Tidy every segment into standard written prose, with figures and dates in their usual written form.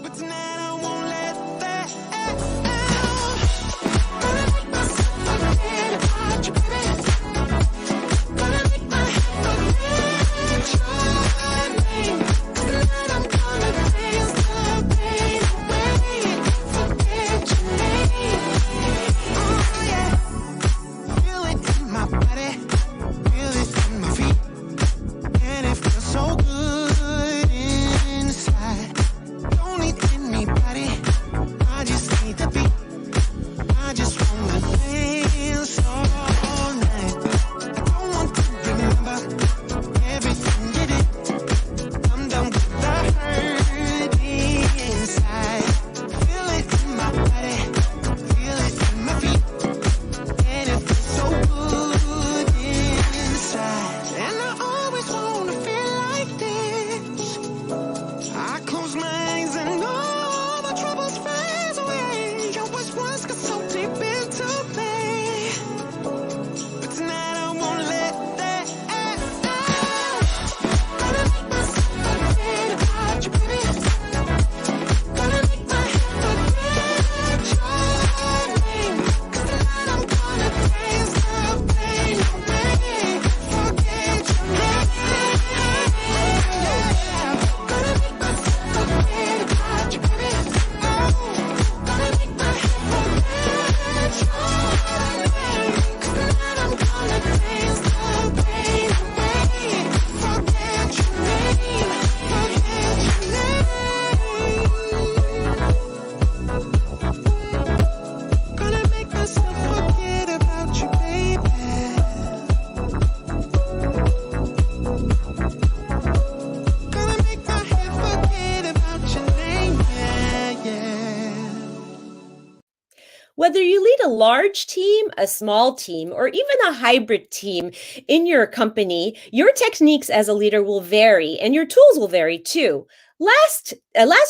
But tonight I won't let that out. Gonna make myself forget about you, baby. Gonna make my head forget your name. 'Cause tonight I'm gonna dance the pain away. Forget your name. Oh yeah. Feel it in my body. Feel it in my feet. And it feels so good inside. Don't need anybody. I just need the beat. I just wanna dance all night. I don't want to remember everything you did. I'm done with the hurt inside. Feel it in my body. Feel it in my feet. And it feels so good inside. And I always wanna feel like this. I close my eyes and all my troubles fade away. Your voice once got so deep into me. But tonight I won't let that out. Gonna make myself forget about you, baby. Gonna make my head forget your name. 'Cause tonight I'm gonna dance the pain away. Forget your name. Gonna make myself forget about you, baby. Oh, gonna make my head forget your name. 'Cause tonight I'm gonna dance the pain away. Forget your name. Forget your name. Gonna make myself forget about you, baby. Gonna make my head forget about your name, yeah, yeah. Whether you lead a large team, a small team, or even a hybrid team in your company, your techniques as a leader will vary and your tools will vary too. Last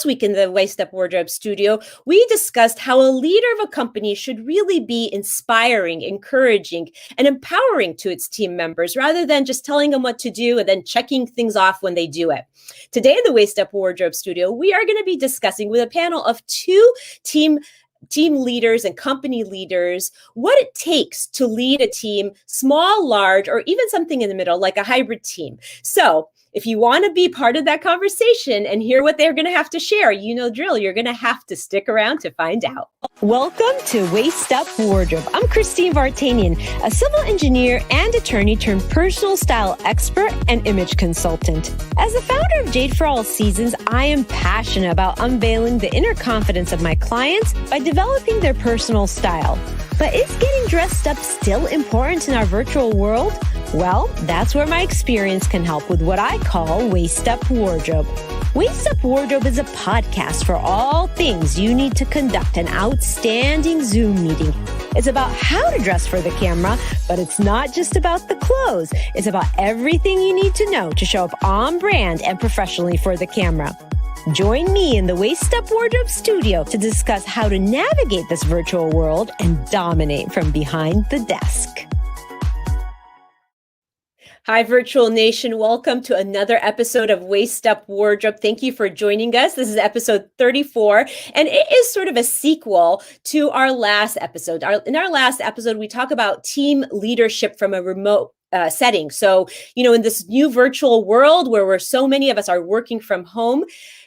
week in the Waist Up Wardrobe studio, we discussed how a leader of a company should really be inspiring, encouraging, and empowering to its team members rather than just telling them what to do and then checking things off when they do it. Today in the Waist Up Wardrobe studio, we are going to be discussing with a panel of two team leaders and company leaders what it takes to lead a team, small, large, or even something in the middle, like a hybrid team. So if you want to be part of that conversation and hear what they're going to have to share, you know the drill. You're going to have to stick around to find out. Welcome to Waist Up Wardrobe. I'm Christine Vartanian, a civil engineer and attorney turned personal style expert and image consultant. As the founder of Jade for All Seasons, I am passionate about unveiling the inner confidence of my clients by developing their personal style. But is getting dressed up still important in our virtual world? Well, that's where my experience can help with what I call Waist Up Wardrobe. Waist Up Wardrobe is a podcast for all things you need to conduct an outstanding Zoom meeting. It's about how to dress for the camera, but it's not just about the clothes. It's about everything you need to know to show up on brand and professionally for the camera. Join me in the Waist Up Wardrobe studio to discuss how to navigate this virtual world and dominate from behind the desk. Hi, Virtual Nation. Welcome to another episode of Waist Up Wardrobe. Thank you for joining us. This is episode 34, and it is sort of a sequel to our last episode. In our last episode, we talk about team leadership from a remote setting. So, in this new virtual world where so many of us are working from home,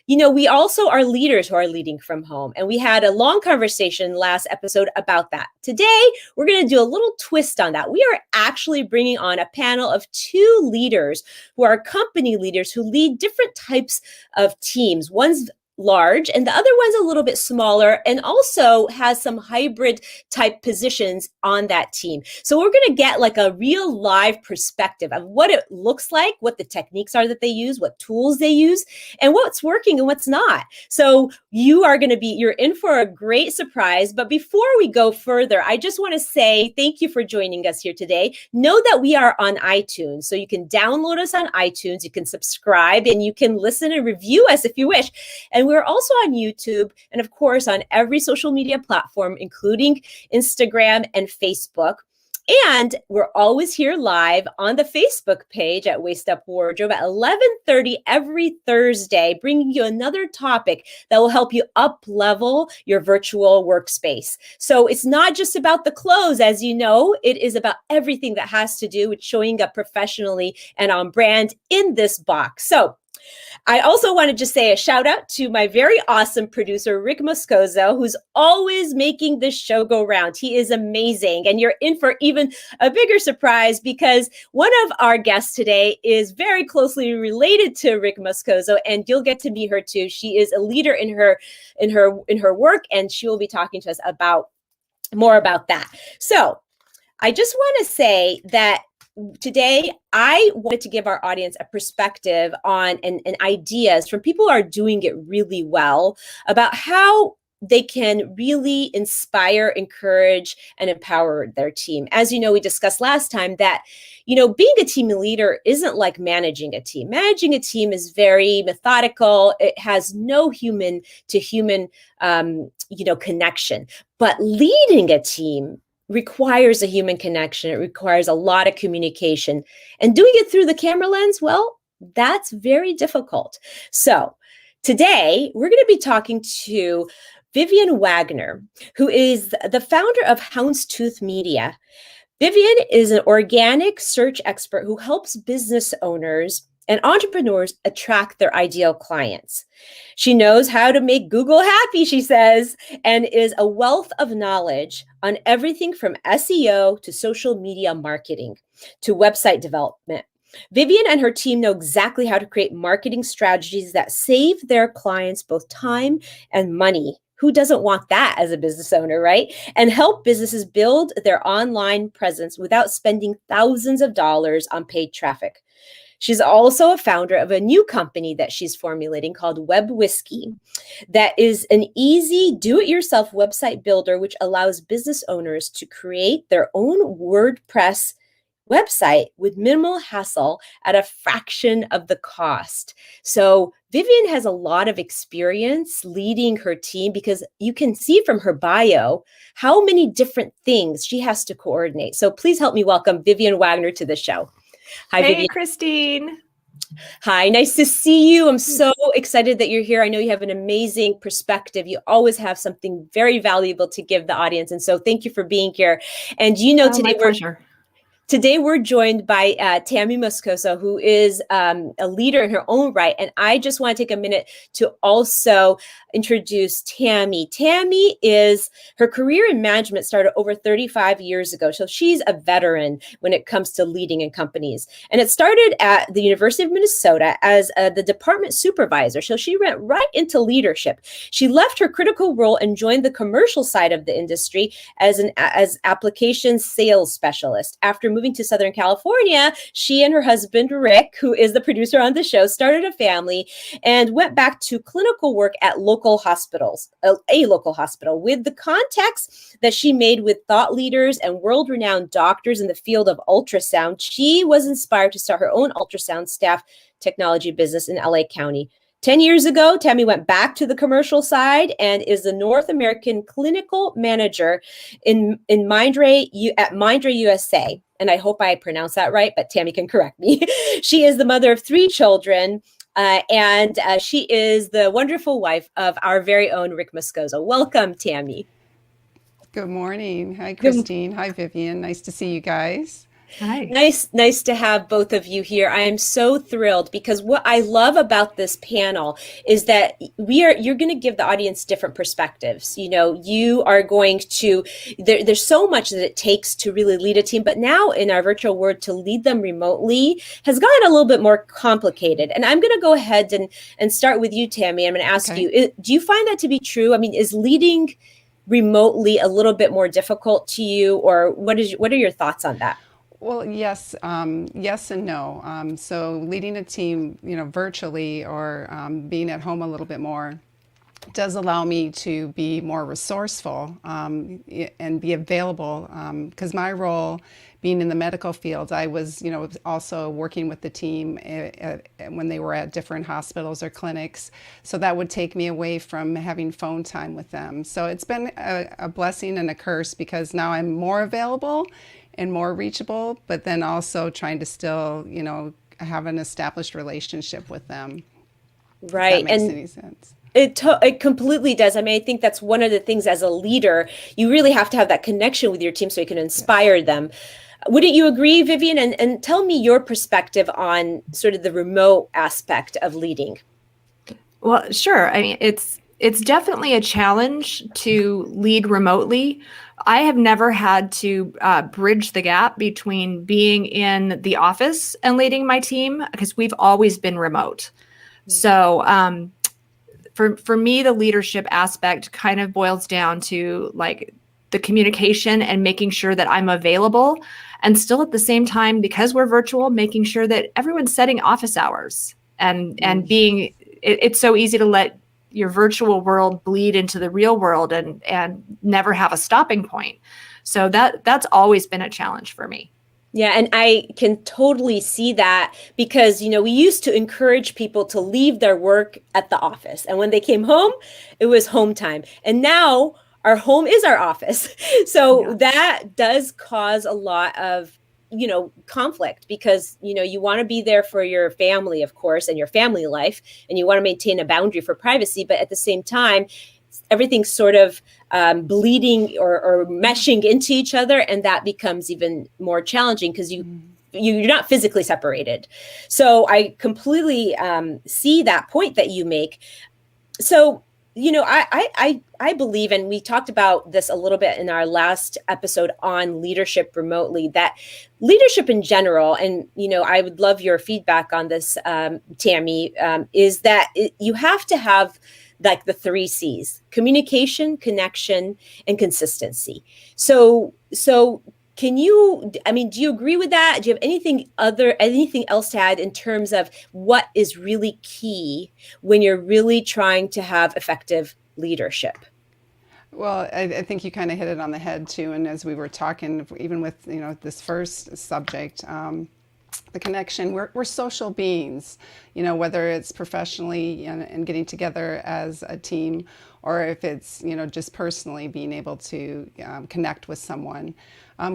we also are leaders who are leading from home. And we had a long conversation last episode about that. Today, we're going to do a little twist on that. We are actually bringing on a panel of two leaders who are company leaders who lead different types of teams. One's large and the other one's a little bit smaller and also has some hybrid type positions on that team. So we're going to get like a real live perspective of what it looks like, what the techniques are that they use, what tools they use, and what's working and what's not. So you're in for a great surprise. But before we go further, I just want to say thank you for joining us here today. Know that we are on iTunes, so you can download us on iTunes, you can subscribe, and you can listen and review us if you wish. And we're also on YouTube and, of course, on every social media platform, including Instagram and Facebook. And we're always here live on the Facebook page at Waist Up Wardrobe at 11:30 every Thursday, bringing you another topic that will help you up level your virtual workspace. So it's not just about the clothes, as you know, it is about everything that has to do with showing up professionally and on brand in this box. So I also want to just say a shout out to my very awesome producer, Rick Moscoso, who's always making this show go round. He is amazing. And you're in for even a bigger surprise because one of our guests today is very closely related to Rick Moscoso, and you'll get to meet her too. She is a leader in her work, and she will be talking to us about more about that. So I just want to say that today, I wanted to give our audience a perspective on and ideas from people who are doing it really well about how they can really inspire, encourage, and empower their team. As you know, we discussed last time that, being a team leader isn't like managing a team. Managing a team is very methodical. It has no human to human, connection. But leading a team requires a human connection. It requires a lot of communication. And doing it through the camera lens, well, that's very difficult. So today, we're going to be talking to Vivian Wagner, who is the founder of Houndstooth Media. Vivian is an organic search expert who helps business owners and entrepreneurs attract their ideal clients. She knows how to make Google happy, she says, and is a wealth of knowledge on everything from SEO to social media marketing to website development. Vivian and her team know exactly how to create marketing strategies that save their clients both time and money. Who doesn't want that as a business owner, right? And help businesses build their online presence without spending thousands of dollars on paid traffic. She's also a founder of a new company that she's formulating called Web Whiskey, that is an easy do-it-yourself website builder, which allows business owners to create their own WordPress website with minimal hassle at a fraction of the cost. So Vivian has a lot of experience leading her team because you can see from her bio how many different things she has to coordinate. So please help me welcome Vivian Wagner to the show. Hi, Hey, Vivian. Christine. Hi, nice to see you. I'm so excited that you're here. I know you have an amazing perspective. You always have something very valuable to give the audience. And so thank you for being here. And My pleasure. Today, we're joined by Tammy Moscoso, who is a leader in her own right. And I just want to take a minute to also introduce Tammy. Tammy her career in management started over 35 years ago. So she's a veteran when it comes to leading in companies. And it started at the University of Minnesota as the department supervisor. So she went right into leadership. She left her critical role and joined the commercial side of the industry as application sales specialist. After moving to Southern California, she and her husband, Rick, who is the producer on the show, started a family and went back to clinical work at local hospitals, a local hospital, with the contacts that she made with thought leaders and world-renowned doctors in the field of ultrasound. She was inspired to start her own ultrasound staff technology business in LA County. 10 years ago, Tammy went back to the commercial side and is the North American clinical manager at Mindray USA. And I hope I pronounced that right, but Tammy can correct me. She is the mother of 3 children, and she is the wonderful wife of our very own Rick Moscoso. Welcome, Tammy. Good morning. Hi, Christine. Hi, Vivian. Nice to see you guys. Hi. Nice to have both of you here. I am so thrilled because what I love about this panel is that you're going to give the audience different perspectives. You are going to, there's so much that it takes to really lead a team, but now in our virtual world, to lead them remotely has gotten a little bit more complicated. And I'm going to go ahead and start with you, Tammy. I'm going to ask you, do you find that to be true? I mean, is leading remotely a little bit more difficult to you, or what are your thoughts on that? Well, yes and no. So leading a team, virtually or being at home a little bit more does allow me to be more resourceful and be available because my role being in the medical field, I was, also working with the team when they were at different hospitals or clinics. So that would take me away from having phone time with them. So it's been a blessing and a curse because now I'm more available and more reachable, but then also trying to still, have an established relationship with them. If that Right. makes And any sense. it completely does. I mean, I think that's one of the things as a leader, you really have to have that connection with your team so you can Yes. inspire them. Wouldn't you agree, Vivian? And tell me your perspective on sort of the remote aspect of leading. Well, sure. I mean, it's definitely a challenge to lead remotely. I have never had to bridge the gap between being in the office and leading my team because we've always been remote. So for me, the leadership aspect kind of boils down to like the communication and making sure that I'm available, and still at the same time, because we're virtual, making sure that everyone's setting office hours and being. It's so easy to let your virtual world bleed into the real world and never have a stopping point. So that's always been a challenge for me. Yeah, and I can totally see that because, we used to encourage people to leave their work at the office. And when they came home, it was home time. And now our home is our office. So Yeah. that does cause a lot of, conflict because, you want to be there for your family, of course, and your family life, and you want to maintain a boundary for privacy. But at the same time, everything's sort of bleeding or meshing into each other, and that becomes even more challenging because you're not physically separated. So I completely see that point that you make. So I believe, and we talked about this a little bit in our last episode on leadership remotely, that leadership in general, and I would love your feedback on this, Tammy, is that you have to have like the 3 C's: communication, connection, and consistency. So do you agree with that? Do you have anything else to add in terms of what is really key when you're really trying to have effective leadership? Well, I think you kind of hit it on the head too. And as we were talking, even with this first subject, the connection, we're social beings, whether it's professionally and getting together as a team, or if it's just personally being able to connect with someone.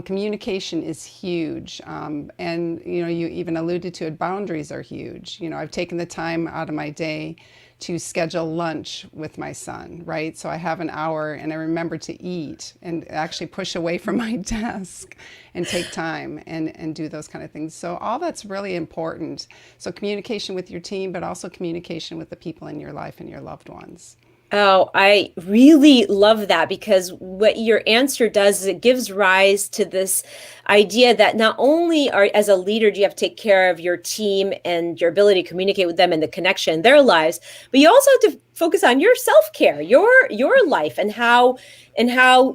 Communication is huge, and you even alluded to it. Boundaries are huge. I've taken the time out of my day to schedule lunch with my son, right? So I have an hour and I remember to eat and actually push away from my desk and take time and do those kind of things. So all that's really important. So communication with your team, but also communication with the people in your life and your loved ones. Oh, I really love that, because what your answer does is it gives rise to this idea that not only as a leader do you have to take care of your team and your ability to communicate with them and the connection in their lives, but you also have to focus on your self-care, your life, and how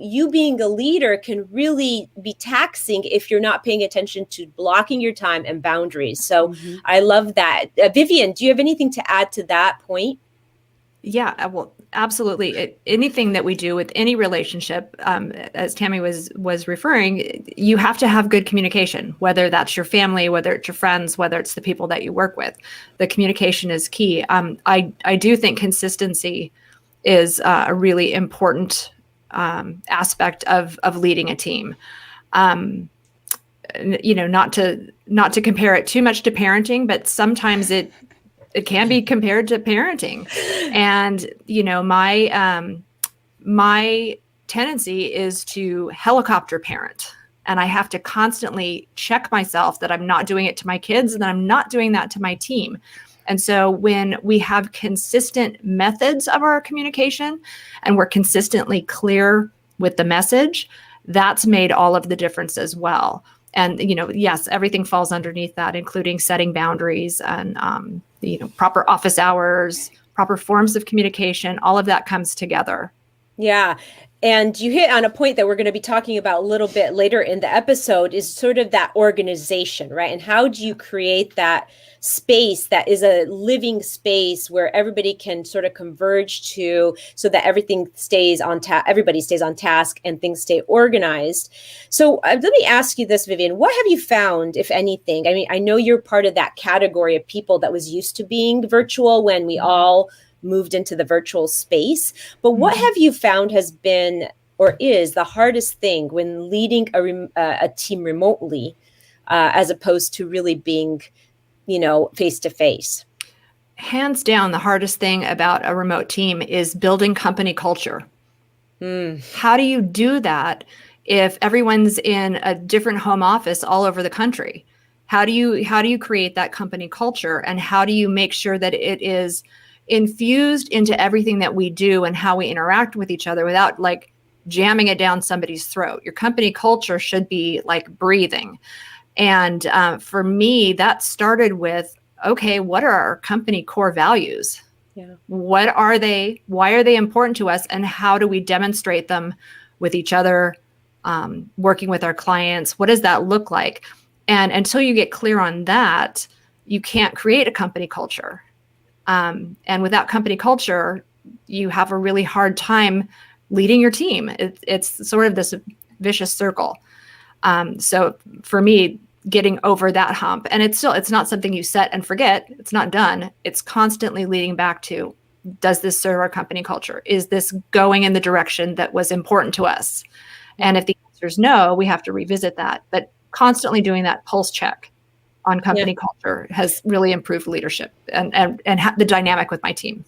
you being a leader can really be taxing if you're not paying attention to blocking your time and boundaries. So I love that. Vivian, do you have anything to add to that point? Yeah, well, absolutely. Anything that we do with any relationship, as Tammy was referring, you have to have good communication, whether that's your family, whether it's your friends, whether it's the people that you work with. The communication is key. I do think consistency is a really important aspect of leading a team. Not to compare it too much to parenting, but sometimes it can be compared to parenting. And, my tendency is to helicopter parent. And I have to constantly check myself that I'm not doing it to my kids and that I'm not doing that to my team. And so when we have consistent methods of our communication and we're consistently clear with the message, that's made all of the difference as well. And, yes, everything falls underneath that, including setting boundaries and, proper office hours, proper forms of communication. All of that comes together. Yeah. And you hit on a point that we're going to be talking about a little bit later in the episode, is sort of that organization, right? And how do you create that space that is a living space where everybody can sort of converge to, so that everything stays on everybody stays on task and things stay organized. So let me ask you this, Vivian, what have you found, if anything? I mean, I know you're part of that category of people that was used to being virtual when we all moved into the virtual space, but what have you found has been or is the hardest thing when leading a team remotely, as opposed to really being, face to face? Hands down, the hardest thing about a remote team is building company culture. How do you do that if everyone's in a different home office all over the country? How do you create that company culture, and how do you make sure that it is infused into everything that we do and how we interact with each other without like jamming it down somebody's throat? Your company culture should be like breathing. And for me, that started with, okay, what are our company core values? Yeah. What are they? Why are they important to us? And how do we demonstrate them with each other, working with our clients? What does that look like? And until you get clear on that, you can't create a company culture. And without company culture, you have a really hard time leading your team. It's sort of this vicious circle. So for me, getting over that hump, and it's not something you set and forget. It's not done. It's constantly leading back to, does this serve our company culture? Is this going in the direction that was important to us? And if the answer is no, we have to revisit that. But constantly doing that pulse check on company culture has really improved leadership and the dynamic with my team.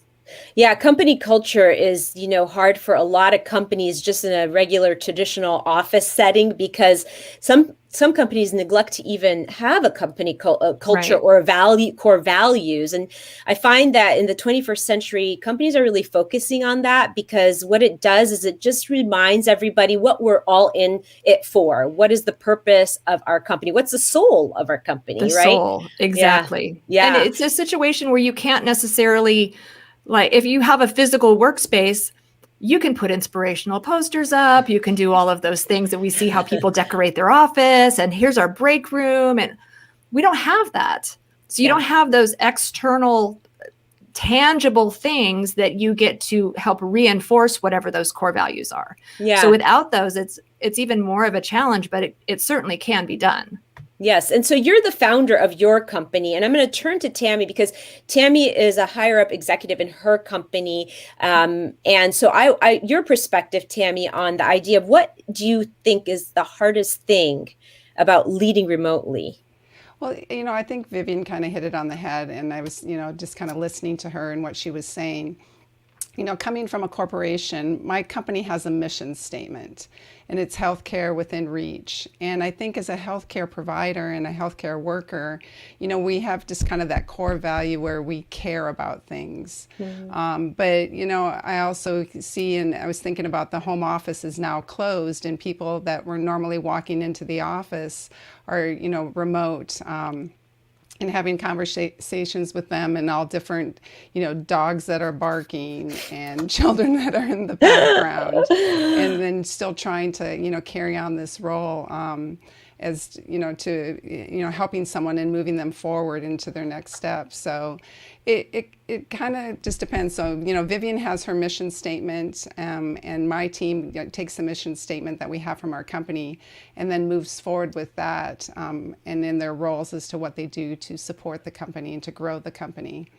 Yeah, company culture is, hard for a lot of companies just in a regular traditional office setting, because some companies neglect to even have a company culture, Right. or core values. And I find that in the 21st century, companies are really focusing on that, because what it does is it just reminds everybody what we're all in it for. What is the purpose of our company? What's the soul of our company, The right? soul, exactly. Yeah. And it's a situation where you can't necessarily, like, if you have a physical workspace, you can put inspirational posters up. You can do all of those things that we see how people decorate their office. And here's our break room. And we don't have that. So you don't have those external, tangible things that you get to help reinforce whatever those core values are. Yeah. So without those, it's even more of a challenge, but it certainly can be done. Yes. And so you're the founder of your company, and I'm going to turn to Tammy, because Tammy is a higher up executive in her company. And so your perspective, Tammy, on the idea of what do you think is the hardest thing about leading remotely? Well, I think Vivian kind of hit it on the head, and I was, just kind of listening to her and what she was saying. Coming from a corporation, my company has a mission statement, and it's healthcare within reach. And I think as a healthcare provider and a healthcare worker, we have just kind of that core value where we care about things. But, I also see, and I was thinking about the home office is now closed, and people that were normally walking into the office are, remote. And having conversations with them, and all different, dogs that are barking and children that are in the background, and then still trying to, carry on this role as, to, helping someone and moving them forward into their next step. So it kind of just depends. So, Vivian has her mission statement, and my team takes the mission statement that we have from our company and then moves forward with that, and in their roles as to what they do to support the company and to grow the company.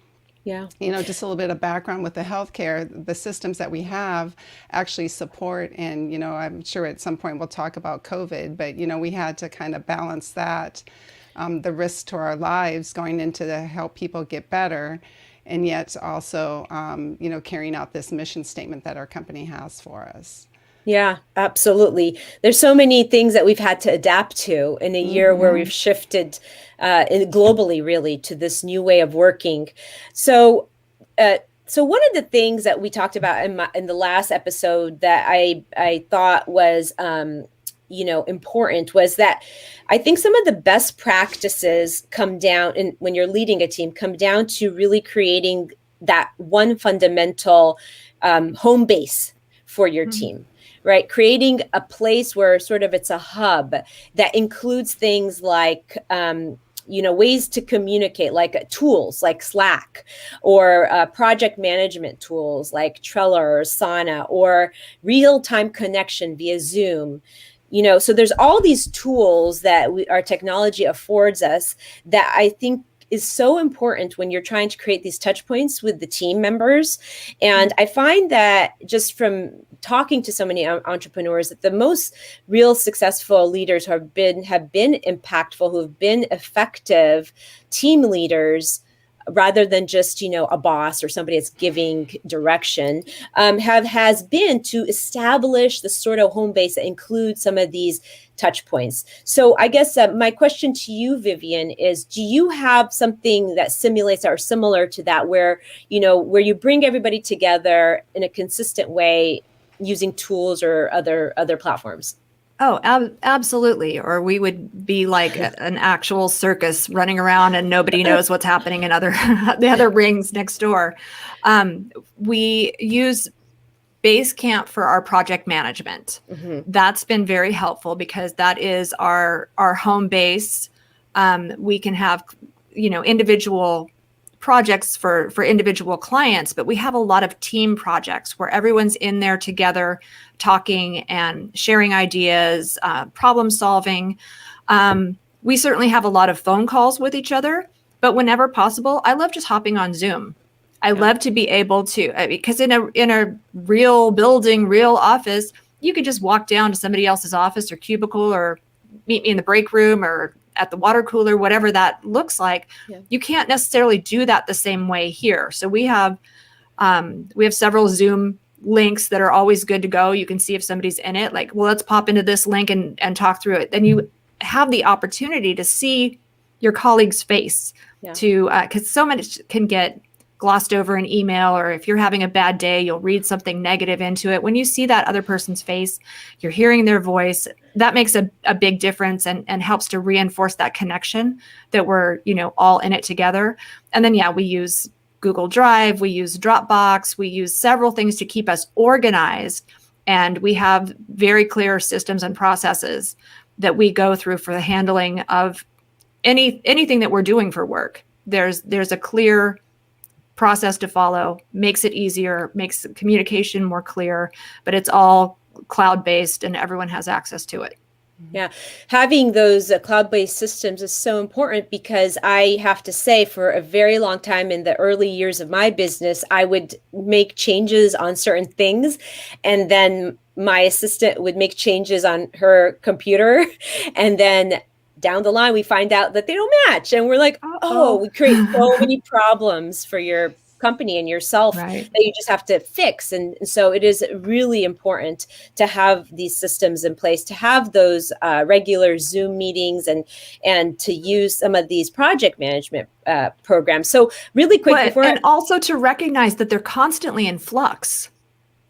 Yeah. Just a little bit of background with the healthcare, the systems that we have actually support, and, I'm sure at some point we'll talk about COVID, but, we had to kind of balance that, the risk to our lives going into to help people get better, and yet also, carrying out this mission statement that our company has for us. Yeah, absolutely. There's so many things that we've had to adapt to in a year where we've shifted globally, really, to this new way of working. So one of the things that we talked about in the last episode that I thought was important was that I think some of the best practices come down, and when you're leading a team, come down to really creating that one fundamental home base for your team. Right? Creating a place where sort of it's a hub that includes things like, ways to communicate, like tools like Slack, or project management tools like Trello or Asana, or real-time connection via Zoom. So there's all these tools that our technology affords us that I think is so important when you're trying to create these touch points with the team members. And I find that just from talking to so many entrepreneurs, that the most real successful leaders who have been impactful, who have been effective team leaders, rather than just, a boss or somebody that's giving direction, has been to establish the sort of home base that includes some of these touch points. So I guess my question to you, Vivian, is, do you have something that simulates or similar to that, where you bring everybody together in a consistent way using tools or other platforms? Oh, absolutely. Or we would be like an actual circus running around and nobody knows what's happening in the other rings next door. We use Basecamp for our project management. That's been very helpful because that is our home base. We can have, individual projects for individual clients, but we have a lot of team projects where everyone's in there together talking and sharing ideas, problem solving. We certainly have a lot of phone calls with each other, but whenever possible, I love just hopping on Zoom. I love to be able to, because in a real building, real office, you could just walk down to somebody else's office or cubicle or meet me in the break room or at the water cooler, whatever that looks like. Yeah. You can't necessarily do that the same way here. So we have several Zoom links that are always good to go. You can see if somebody's in it, like, well, let's pop into this link and talk through it. Then you have the opportunity to see your colleague's face because so much can get glossed over in email, or if you're having a bad day, you'll read something negative into it. When you see that other person's face, you're hearing their voice, that makes a big difference and helps to reinforce that connection that we're, all in it together. And then, we use Google Drive, we use Dropbox, we use several things to keep us organized. And we have very clear systems and processes that we go through for the handling of anything that we're doing for work. There's a clear process to follow, makes it easier, makes communication more clear, but it's all cloud-based and everyone has access to it. Yeah, having those cloud-based systems is so important, because I have to say, for a very long time in the early years of my business, I would make changes on certain things, and then my assistant would make changes on her computer, and then down the line, we find out that they don't match. And we're like, we create so many problems for your company and yourself that you just have to fix. And so it is really important to have these systems in place, to have those regular Zoom meetings and to use some of these project management programs. So really quick, and also to recognize that they're constantly in flux.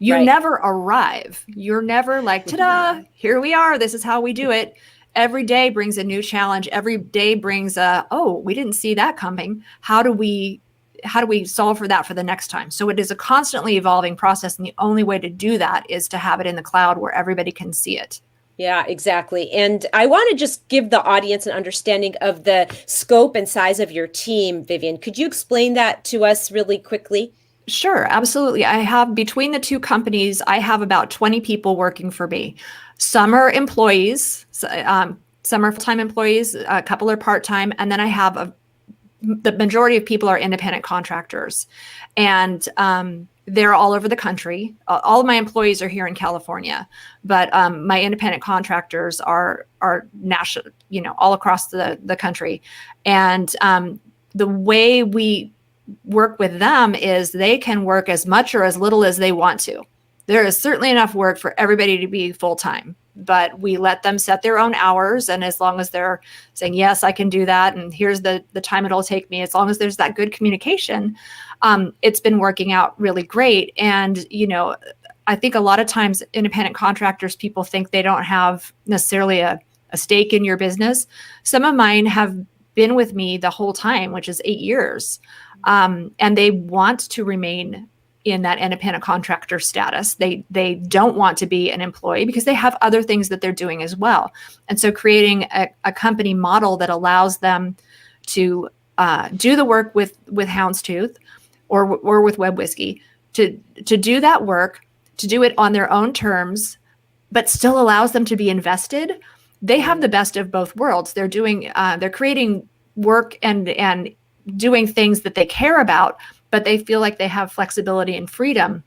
You never arrive. You're never like, ta-da, here we are. This is how we do it. Every day brings a new challenge. Every day brings we didn't see that coming. How do we solve for that for the next time? So it is a constantly evolving process. And the only way to do that is to have it in the cloud where everybody can see it. Yeah, exactly. And I want to just give the audience an understanding of the scope and size of your team. Vivian, could you explain that to us really quickly? Sure, absolutely. I have, between the two companies, I have about 20 people working for me. Some are employees, some are full-time employees, a couple are part-time, and then I have the majority of people are independent contractors, and they're all over the country. All of my employees are here in California, but my independent contractors are national, all across the country. And the way we work with them is they can work as much or as little as they want to. There is certainly enough work for everybody to be full-time, but we let them set their own hours. And as long as they're saying, yes, I can do that, and here's the time it'll take me, as long as there's that good communication, it's been working out really great. And, I think a lot of times independent contractors, people think they don't have necessarily a stake in your business. Some of mine have been with me the whole time, which is 8 years. And they want to remain in that independent contractor status. They don't want to be an employee because they have other things that they're doing as well. And so creating a company model that allows them to do the work with Houndstooth or with Web Whiskey, to do that work, to do it on their own terms, but still allows them to be invested. They have the best of both worlds. They're creating work and doing things that they care about, but they feel like they have flexibility and freedom.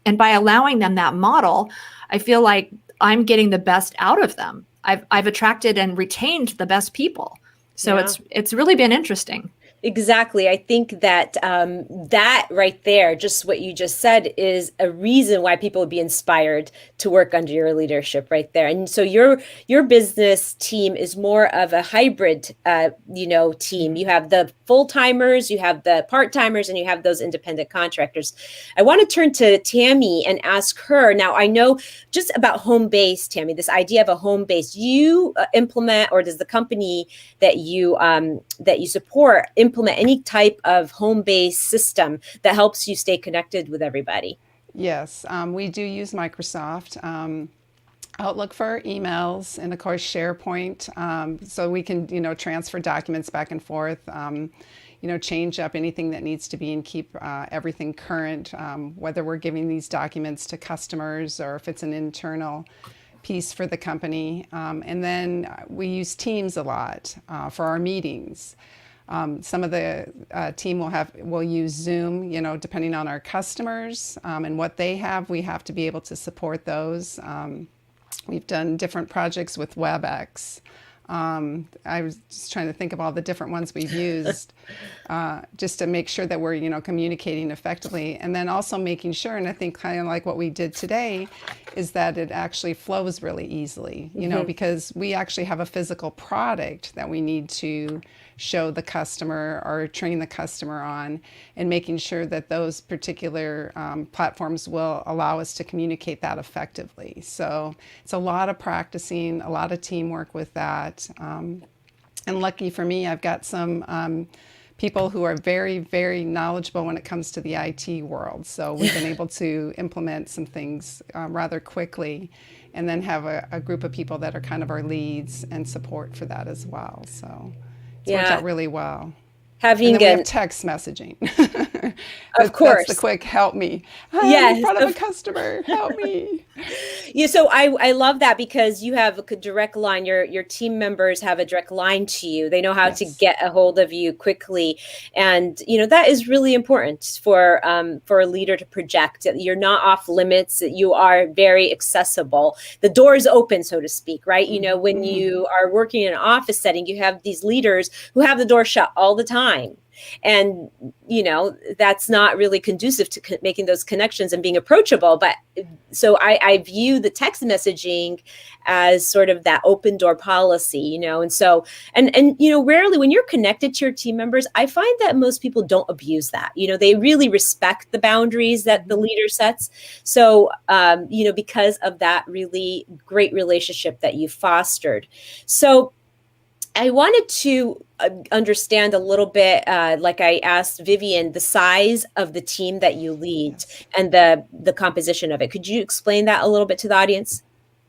And by allowing them that model, I feel like I'm getting the best out of them. I've attracted and retained the best people. So Yeah. it's really been interesting. Exactly. I think that that right there, just what you just said, is a reason why people would be inspired to work under your leadership right there. And so your business team is more of a hybrid, team. You have the full timers, you have the part timers, and you have those independent contractors. I want to turn to Tammy and ask her. Now, I know just about home base, Tammy. This idea of a home base, you implement, or does the company that you support implement any type of home-based system that helps you stay connected with everybody? Yes, we do use Microsoft Outlook for our emails, and of course SharePoint, so we can transfer documents back and forth, change up anything that needs to be, and keep everything current, whether we're giving these documents to customers or if it's an internal piece for the company. And then we use Teams a lot for our meetings. Some of the team will use Zoom, depending on our customers and what they have. We have to be able to support those. We've done different projects with WebEx. I was just trying to think of all the different ones we've used just to make sure that we're, communicating effectively. And then also making sure, and I think kind of like what we did today, is that it actually flows really easily, because we actually have a physical product that we need to show the customer or train the customer on, and making sure that those particular platforms will allow us to communicate that effectively. So it's a lot of practicing, a lot of teamwork with that. And lucky for me, I've got some people who are very, very knowledgeable when it comes to the IT world. So we've been able to implement some things rather quickly, and then have a group of people that are kind of our leads and support for that as well. So it's worked out really well. And then we have text messaging. Of course. That's the quick help me. Yes, I'm in front of a customer. Help me. Yeah, so I love that, because you have a direct line. Your team members have a direct line to you. They know how to get a hold of you quickly, and that is really important for a leader to project. You're not off limits. You are very accessible. The door is open, so to speak, right? When you are working in an office setting, you have these leaders who have the door shut all the time. And, that's not really conducive to making those connections and being approachable. But so I view the text messaging as sort of that open door policy, and so, and rarely when you're connected to your team members, I find that most people don't abuse that. They really respect the boundaries that the leader sets. So, because of that really great relationship that you fostered. So I wanted to understand a little bit, like I asked Vivian, the size of the team that you lead and the composition of it. Could you explain that a little bit to the audience?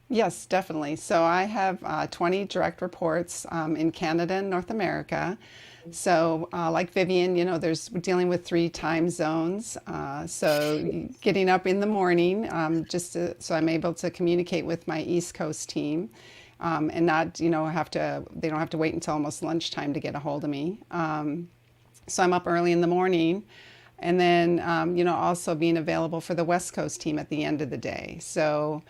Yes, definitely. So I have 20 direct reports in Canada and North America. So like Vivian, we're dealing with 3 time zones. So getting up in the morning, so I'm able to communicate with my East Coast team. And not, they don't have to wait until almost lunchtime to get a hold of me. So I'm up early in the morning, and then, also being available for the West Coast team at the end of the day. So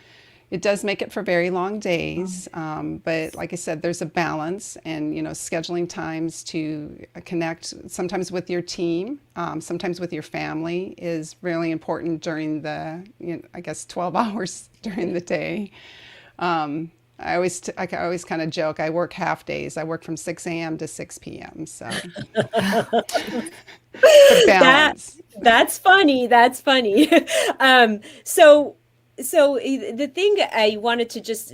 it does make it for very long days. But like I said, there's a balance, and, scheduling times to connect sometimes with your team, sometimes with your family is really important during the, 12 hours during the day. I always kind of joke, I work half days. I work from 6 a.m. to 6 p.m. So balance. That's funny. That's funny. So the thing I wanted to just,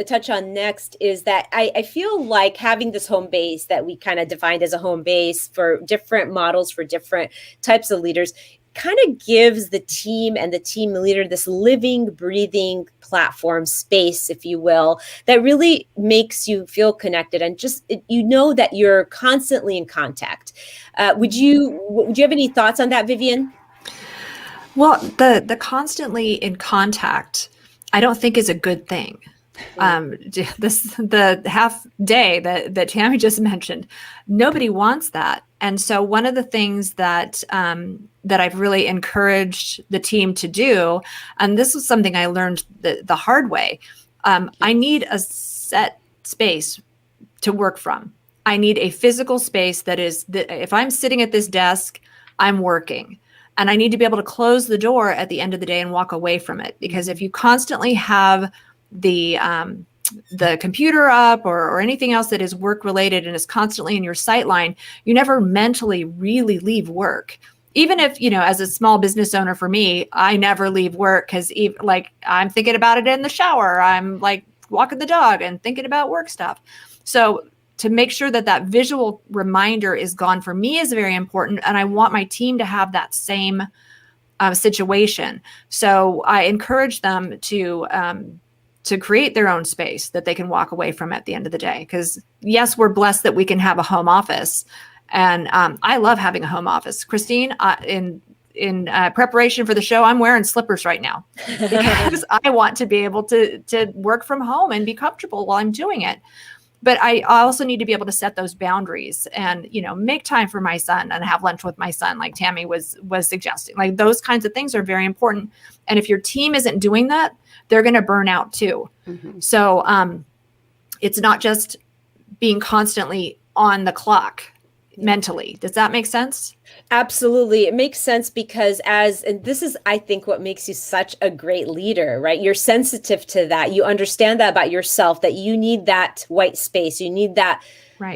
touch on next is that I feel like having this home base that we kind of defined as a home base for different models, for different types of leaders, kind of gives the team and the team leader this living, breathing platform space, if you will, that really makes you feel connected, and just that you're constantly in contact. Would you have any thoughts on that, Vivian? Well, the constantly in contact, I don't think is a good thing. The half day that Tammy just mentioned, nobody wants that. And so one of the things that I've really encouraged the team to do, and this was something I learned the hard way, I need a set space to work from. I need a physical space that if I'm sitting at this desk, I'm working. And I need to be able to close the door at the end of the day and walk away from it. Because if you constantly have the computer up or anything else that is work related and is constantly in your sight line, you never mentally really leave work. Even if, as a small business owner for me, I never leave work because like I'm thinking about it in the shower. I'm like walking the dog and thinking about work stuff. So to make sure that visual reminder is gone for me is very important. And I want my team to have that same situation. So I encourage them to create their own space that they can walk away from at the end of the day. Because yes, we're blessed that we can have a home office. And I love having a home office. Christine, in preparation for the show, I'm wearing slippers right now because I want to be able to work from home and be comfortable while I'm doing it. But I also need to be able to set those boundaries and, make time for my son and have lunch with my son, like Tammy was suggesting. Like those kinds of things are very important. And if your team isn't doing that, they're going to burn out too. Mm-hmm. So it's not just being constantly on the clock mentally. Does that make sense? Absolutely. It makes sense because and this is, I think, what makes you such a great leader, right? You're sensitive to that. You understand that about yourself, that you need that white space. You need that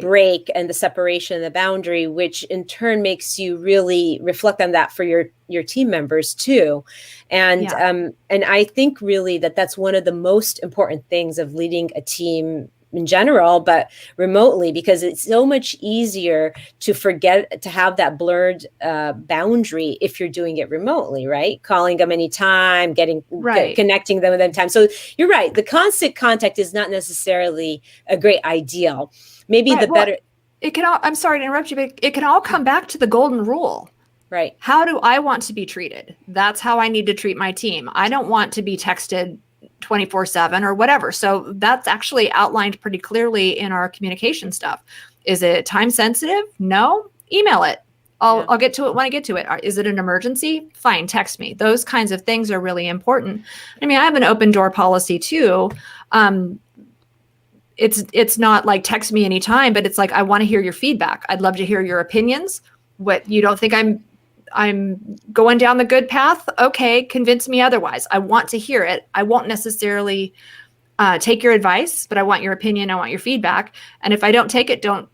break and the separation, the boundary, which in turn makes you really reflect on that for your team members too. And, and I think really that's one of the most important things of leading a team in general, but remotely, because it's so much easier to forget to have that blurred boundary if you're doing it remotely, right? Calling them anytime, connecting them at any time. So you're right. The constant contact is not necessarily a great ideal. Maybe better. It can all, I'm sorry to interrupt you, but it can all come back to the golden rule. Right. How do I want to be treated? That's how I need to treat my team. I don't want to be texted 24/7 or whatever. So that's actually outlined pretty clearly in our communication stuff. Is it time sensitive? No, email it. I'll get to it when I get to it. Is it an emergency? Fine, text me. Those kinds of things are really important. I mean, I have an open door policy too. It's not like text me anytime, but it's like, I want to hear your feedback. I'd love to hear your opinions. What you don't think I'm going down the good path. Okay. Convince me otherwise. I want to hear it. I won't necessarily take your advice, but I want your opinion. I want your feedback. And if I don't take it, don't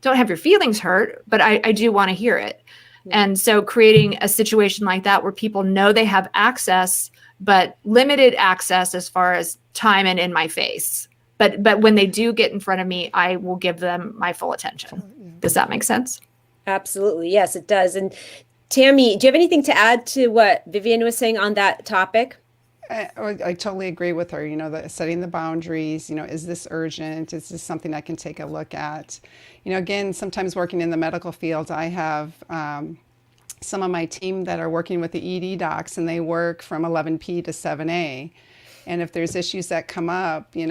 have your feelings hurt, but I do want to hear it. Yeah. And so creating a situation like that where people know they have access, but limited access as far as time and in my face. But when they do get in front of me, I will give them my full attention. Does that make sense? Absolutely. Yes, it does. And Tammy, do you have anything to add to what Vivian was saying on that topic? I totally agree with her, setting the boundaries, is this urgent? Is this something I can take a look at? Again, sometimes working in the medical field, I have some of my team that are working with the ED docs and they work from 11P to 7A. And if there's issues that come up, you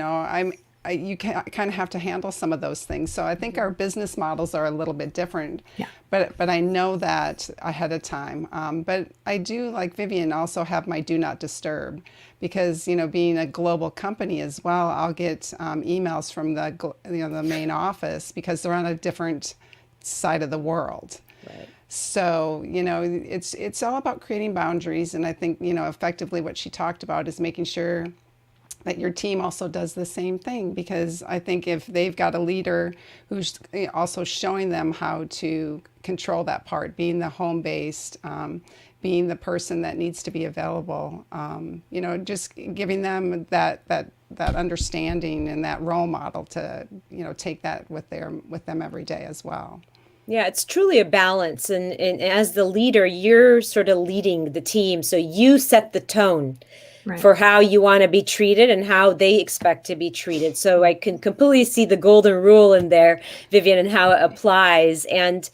kind of have to handle some of those things. So I think our business models are a little bit different, but I know that ahead of time. But I do, like Vivian, also have my do not disturb because, being a global company as well, I'll get emails from the main office because they're on a different side of the world. Right. So, it's all about creating boundaries. And I think, effectively what she talked about is making sure that your team also does the same thing, because I think if they've got a leader who's also showing them how to control that part, being the home-based, being the person that needs to be available, just giving them that understanding and that role model to, take that with them every day as well. Yeah, it's truly a balance. And as the leader, you're sort of leading the team. So you set the tone. Right. For how you want to be treated and how they expect to be treated. So I can completely see the golden rule in there, Vivian, and how it applies. And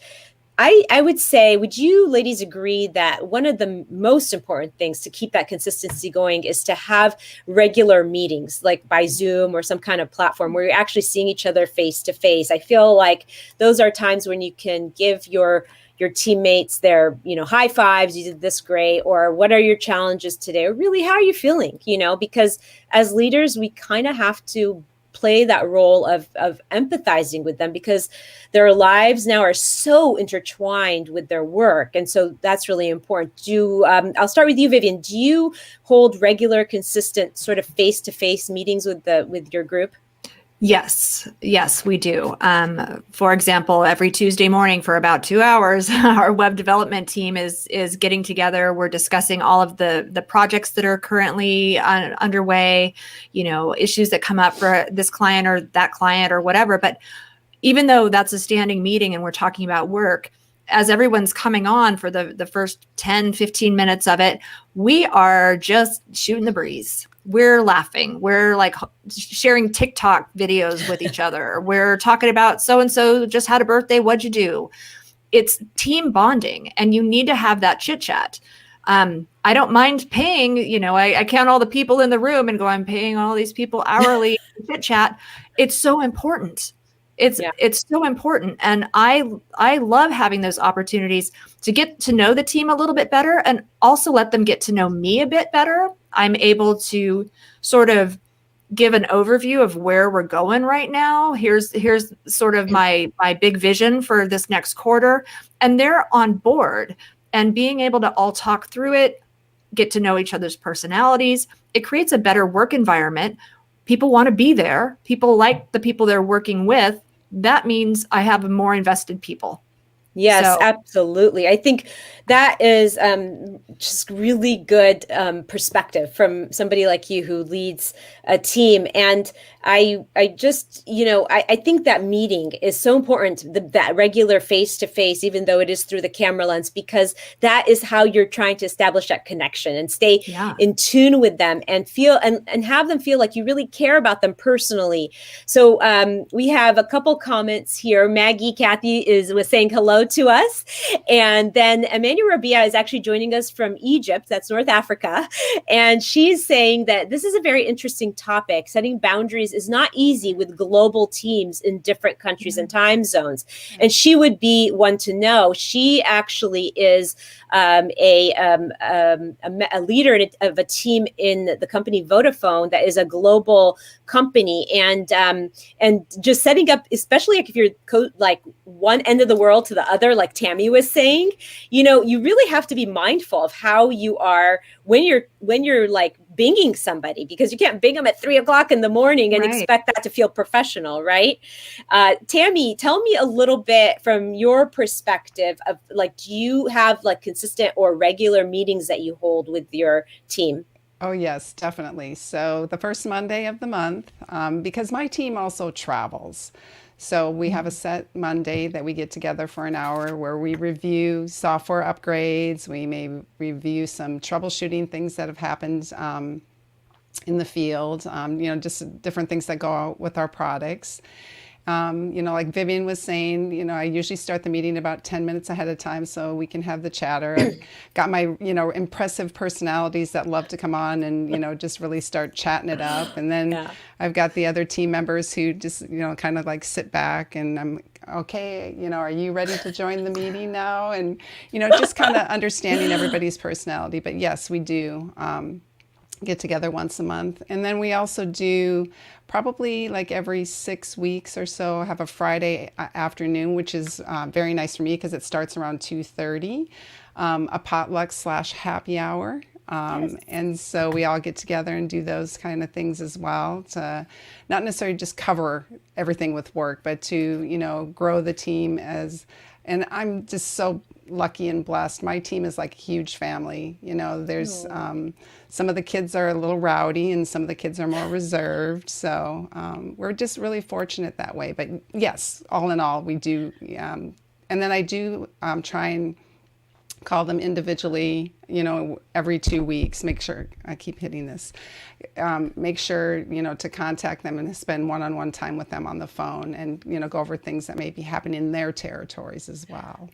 I would say, would you ladies agree that one of the most important things to keep that consistency going is to have regular meetings, like by Zoom or some kind of platform where you're actually seeing each other face to face? I feel like those are times when you can give your teammates their, high fives, you did this great, or what are your challenges today, or really, how are you feeling? Because as leaders, we kind of have to play that role of empathizing with them, because their lives now are so intertwined with their work, and so that's really important. I'll start with you, Vivian. Do you hold regular, consistent sort of face-to-face meetings with your group? Yes, we do. For example, every Tuesday morning for about 2 hours, our web development team is getting together. We're discussing all of the projects that are currently underway, issues that come up for this client or that client or whatever. But even though that's a standing meeting and we're talking about work, as everyone's coming on for the first 10, 15 minutes of it, we are just shooting the breeze. We're laughing. We're like sharing TikTok videos with each other. We're talking about so-and-so just had a birthday. What'd you do? It's team bonding, and you need to have that chit chat. I don't mind paying, I count all the people in the room and go, I'm paying all these people hourly chit chat. It's so important. It's so important. And I love having those opportunities to get to know the team a little bit better and also let them get to know me a bit better. I'm able to sort of give an overview of where we're going right now. Here's sort of my big vision for this next quarter. And they're on board, and being able to all talk through it, get to know each other's personalities. It creates a better work environment. People want to be there. People like the people they're working with. That means I have more invested people. Yes, So, absolutely. I think that is just really good perspective from somebody like you who leads a team. And I just, I think that meeting is so important, that regular face-to-face, even though it is through the camera lens, because that is how you're trying to establish that connection and stay in tune with them and feel and have them feel like you really care about them personally. So we have a couple comments here. Maggie Kathy was saying hello to us. And then Emmanuel Rabia is actually joining us from Egypt, that's North Africa. And she's saying that this is a very interesting topic. Setting boundaries is not easy with global teams in different countries and time zones. And she would be one to know. She actually is a leader of a team in the company Vodafone that is a global company, and just setting up, especially if you're like one end of the world to the other, like Tammy was saying, you really have to be mindful of how you are when you're like binging somebody, because you can't bing them at 3:00 in the morning and expect that to feel professional, right? Tammy, tell me a little bit from your perspective of, like, do you have like consistent or regular meetings that you hold with your team? Oh, yes, definitely. So the first Monday of the month, because my team also travels. So we have a set Monday that we get together for an hour where we review software upgrades. We may review some troubleshooting things that have happened in the field, just different things that go out with our products. Like Vivian was saying, I usually start the meeting about 10 minutes ahead of time so we can have the chatter. I've got my, impressive personalities that love to come on and, just really start chatting it up. And then I've got the other team members who just, kind of like sit back, and I'm, okay, are you ready to join the meeting now? And, just kind of understanding everybody's personality. But yes, we do get together once a month. And then we also do probably like every 6 weeks or so have a Friday afternoon, which is very nice for me because it starts around 2:30, a potluck / happy hour. And so we all get together and do those kind of things as well, to not necessarily just cover everything with work, but to, grow the team and I'm just so lucky and blessed. My team is like a huge family. There's some of the kids are a little rowdy and some of the kids are more reserved. So we're just really fortunate that way. But yes, all in all, we do. And then I do try and call them individually, every 2 weeks. Make sure, I keep hitting this, make sure, to contact them and spend one-on-one time with them on the phone and, go over things that may be happening in their territories as well.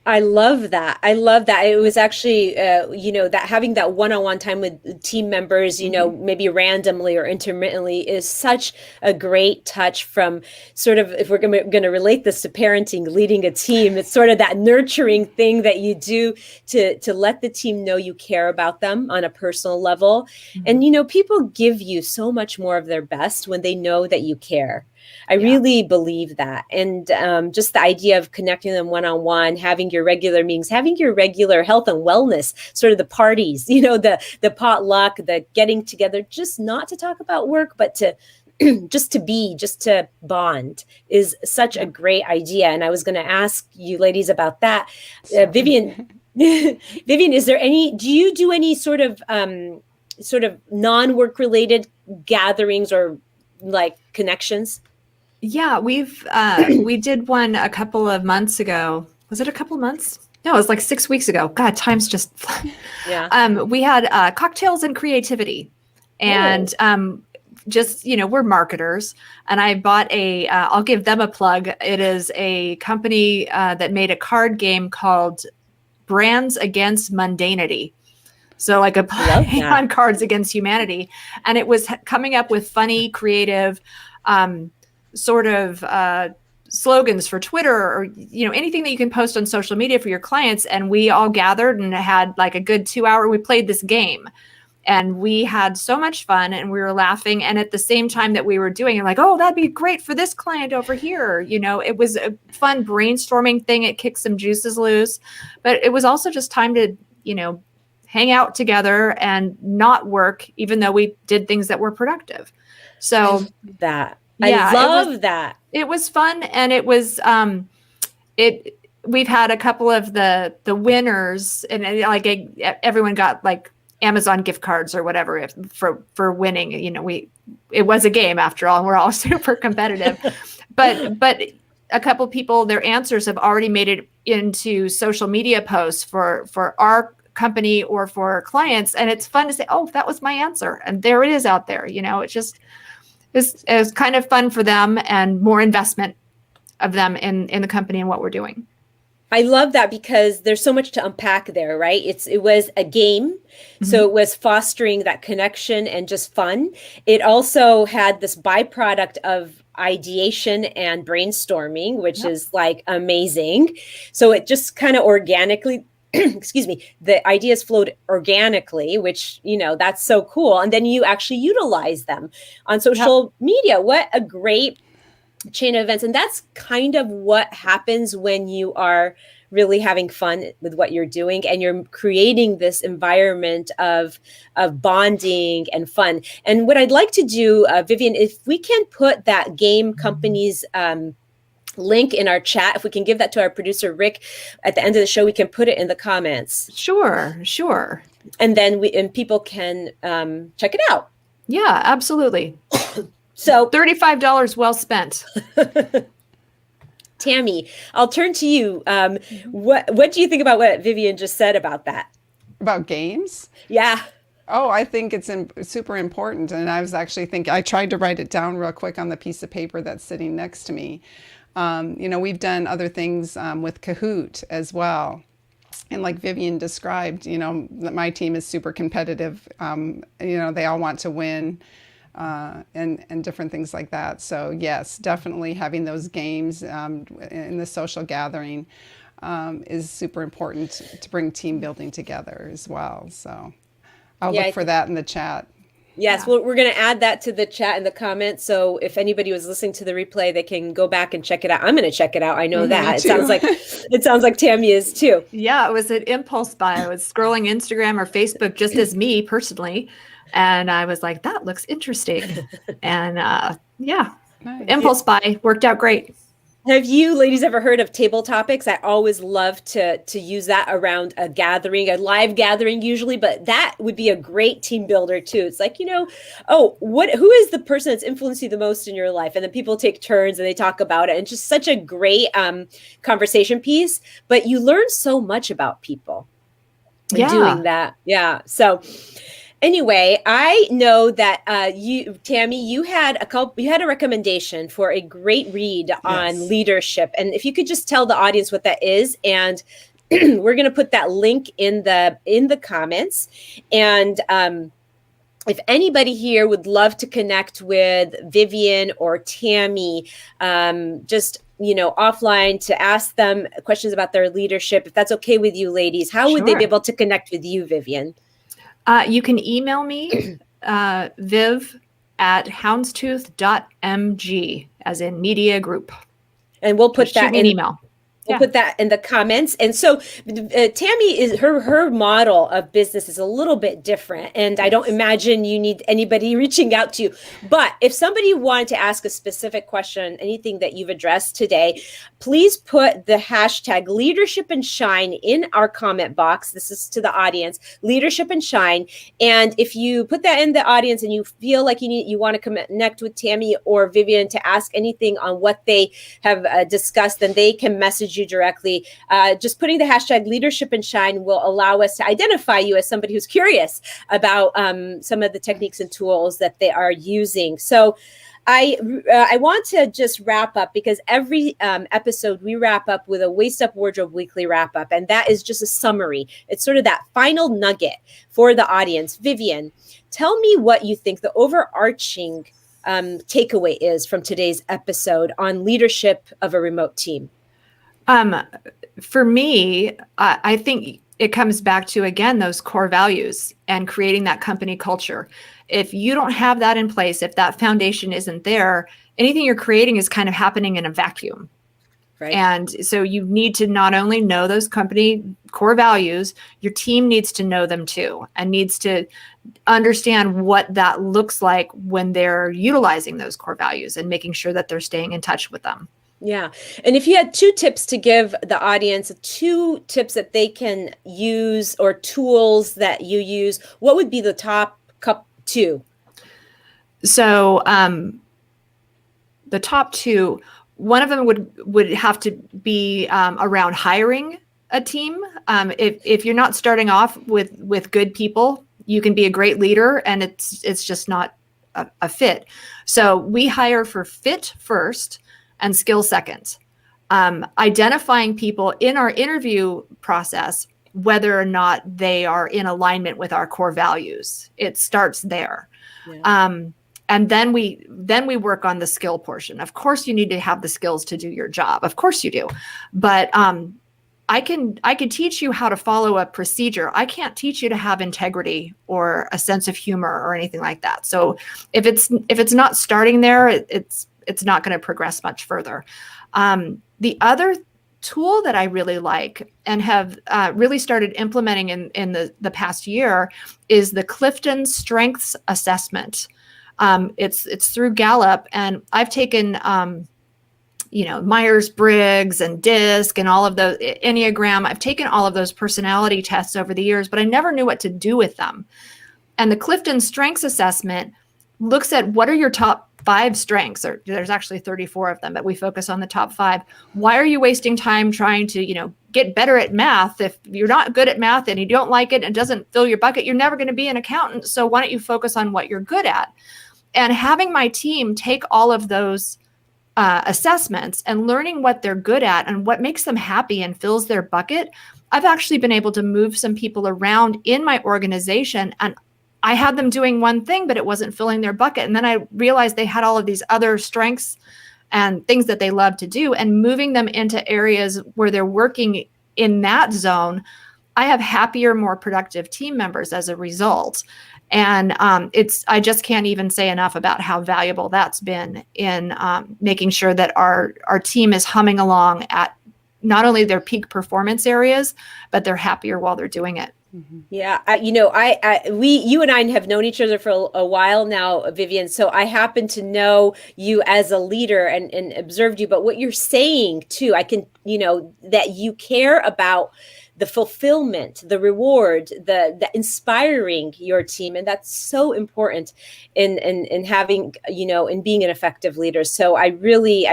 I love that. I love that. It was actually, that having that one-on-one time with team members, maybe randomly or intermittently is such a great touch from sort of, if we're going to relate this to parenting, leading a team, it's sort of that nurturing thing that you do to let the team know you care about them on a personal level. And, people give you so much more of their best when they know that you care. I really believe that. And just the idea of connecting them one-on-one, having your regular meetings, having your regular health and wellness, sort of the parties, the potluck, the getting together, just not to talk about work, but to just to bond is such a great idea. And I was going to ask you ladies about that. Vivian, Vivian, do you do any sort of non-work related gatherings or like connections? Yeah, we did one a couple of months ago. Was it a couple of months? No, it was like 6 weeks ago. God, time's just. We had cocktails and creativity, and we're marketers, and I bought I'll give them a plug. It is a company that made a card game called Brands Against Mundanity. So like a play on Cards Against Humanity, and it was coming up with funny, creative. Sort of slogans for Twitter or, anything that you can post on social media for your clients. And we all gathered and had like a good 2 hour, we played this game and we had so much fun and we were laughing. And at the same time that we were doing it, like, oh, that'd be great for this client over here. It was a fun brainstorming thing. It kicked some juices loose, but it was also just time to, hang out together and not work, even though we did things that were productive. So I love that. It was fun, and it was we've had a couple of the winners, and like everyone got like Amazon gift cards or whatever for winning. It was a game after all, and we're all super competitive. but a couple people, their answers have already made it into social media posts for our company or for clients, and it's fun to say, oh, that was my answer, and there it is out there. It's just. It was kind of fun for them and more investment of them in the company and what we're doing. I love that because there's so much to unpack there, right? It was a game, so it was fostering that connection and just fun. It also had this byproduct of ideation and brainstorming, which is like amazing. So it just kind of organically excuse me, the ideas flowed organically, which, that's so cool. And then you actually utilize them on social media. What a great chain of events. And that's kind of what happens when you are really having fun with what you're doing and you're creating this environment of bonding and fun. And what I'd like to do, Vivian, if we can put that game company's link in our chat, if we can give that to our producer Rick at the end of the show, we can put it in the comments. Sure. And then people can check it out. Yeah, absolutely. So $35 well spent. Tammy, I'll turn to you. What do you think about what Vivian just said about that? About games? Yeah. Oh, I think it's super important. And I was actually I tried to write it down real quick on the piece of paper that's sitting next to me. We've done other things with Kahoot as well. And like Vivian described, my team is super competitive. They all want to win and different things like that. So yes, definitely having those games in the social gathering is super important to bring team building together as well. So I'll look for that in the chat. Yes, well, we're going to add that to the chat in the comments. So if anybody was listening to the replay, they can go back and check it out. I'm going to check it out. I know that. It sounds like Tammy is too. Yeah, it was an impulse buy. I was scrolling Instagram or Facebook just as me personally. And I was like, that looks interesting. And nice. Impulse buy worked out great. Have you ladies ever heard of table topics? I always love to use that around a gathering, a live gathering usually, but that would be a great team builder too. It's like, who is the person that's influenced you the most in your life? And then people take turns and they talk about it. And it's just such a great conversation piece, but you learn so much about people in doing that. Yeah. So anyway, I know that Tammy, you had a recommendation for a great read on leadership. And if you could just tell the audience what that is and we're going to put that link in the comments. And if anybody here would love to connect with Vivian or Tammy, just offline, to ask them questions about their leadership, if that's okay with you ladies, how would they be Sure. able to connect with you, Vivian? You can email me, viv@houndstooth.mg, as in media group. And we'll put Just shoot that me an in. email. We'll Yeah. put that in the comments. And so Tammy, is her model of business is a little bit different. And I don't imagine you need anybody reaching out to you. But if somebody wanted to ask a specific question, anything that you've addressed today, please put the hashtag leadership and shine in our comment box. This is to the audience, leadership and shine. And if you put that in the audience and you feel like you want to connect with Tammy or Vivian to ask anything on what they have discussed, then they can message you directly. Just putting the hashtag leadership and shine will allow us to identify you as somebody who's curious about some of the techniques and tools that they are using. So I want to just wrap up, because every episode we wrap up with a Waist Up Wardrobe Weekly wrap up, and that is just a summary. It's sort of that final nugget for the audience. Vivian, tell me what you think the overarching takeaway is from today's episode on leadership of a remote team. For me, I think it comes back to, again, those core values and creating that company culture. If you don't have that in place, if that foundation isn't there, anything you're creating is kind of happening in a vacuum. Right. And so you need to not only know those company core values, your team needs to know them too, and needs to understand what that looks like when they're utilizing those core values and making sure that they're staying in touch with them. Yeah. And if you had 2 tips to give the audience, 2 tips that they can use or tools that you use, what would be the top 2? So the top 2, one of them would have to be around hiring a team. If you're not starting off with good people, you can be a great leader, and it's just not a fit. So we hire for fit first and skill second. Identifying people in our interview process, whether or not they are in alignment with our core values. It starts there. Yeah. And then we work on the skill portion. Of course, you need to have the skills to do your job. Of course you do. But I can teach you how to follow a procedure. I can't teach you to have integrity or a sense of humor or anything like that. So if it's not starting there, it's not going to progress much further. The other tool that I really like and have really started implementing in the past year is the Clifton Strengths Assessment. It's through Gallup, and I've taken Myers-Briggs and DISC and all of those, Enneagram. I've taken all of those personality tests over the years, but I never knew what to do with them. And the Clifton Strengths Assessment looks at what are your top 5 strengths, or there's actually 34 of them, but we focus on the top 5. Why are you wasting time trying to, get better at math? If you're not good at math and you don't like it and it doesn't fill your bucket, you're never going to be an accountant. So why don't you focus on what you're good at? And having my team take all of those assessments and learning what they're good at and what makes them happy and fills their bucket, I've actually been able to move some people around in my organization, and I had them doing one thing, but it wasn't filling their bucket. And then I realized they had all of these other strengths and things that they love to do, and moving them into areas where they're working in that zone. I have happier, more productive team members as a result. And I just can't even say enough about how valuable that's been in making sure that our team is humming along at not only their peak performance areas, but they're happier while they're doing it. Mm-hmm. Yeah. You and I have known each other for a while now, Vivian. So I happen to know you as a leader and observed you, but what you're saying too, I can, that you care about the fulfillment, the reward, the inspiring your team. And that's so important in having, in being an effective leader. So I